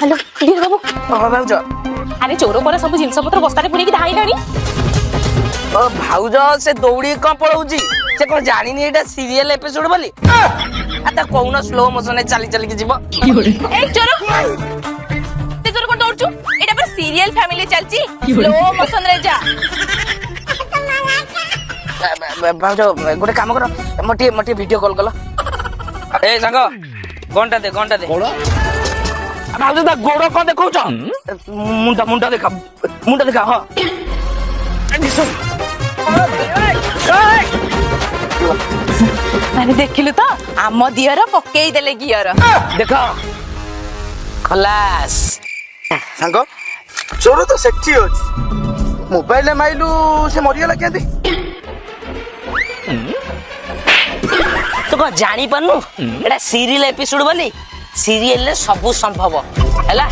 hello धीरे बाबू भाउज अरे चोर पर सब जिनस पत्र बस्तारे पुरेकी धाइलानी भाउज से दौड़ी कौन पळौची से कौन जानिनी एटा सीरियल एपिसोड बोली आता कौन स्लो मोशन चली चली के जीव ए चोर ते चोर कोन दौड़छु एटा पर सीरियल फैमिली चलची स्लो मोशन रे जा भाउज गोटे काम कर मोटी वीडियो कॉल कल ए संग घंटा दे भाउज दा गोड़ कौन देखौ छ मुंडा देखा हां माने देखिलु तो आम दियर पकेई देले गियर देख खलास सांग चोर तो सेठी अछि मोबाइल माइलु से मरियला केंदी तो कौन जानी पानु एटा सीरियल एपिसोड बोली सीरियल ले सब संभव हैला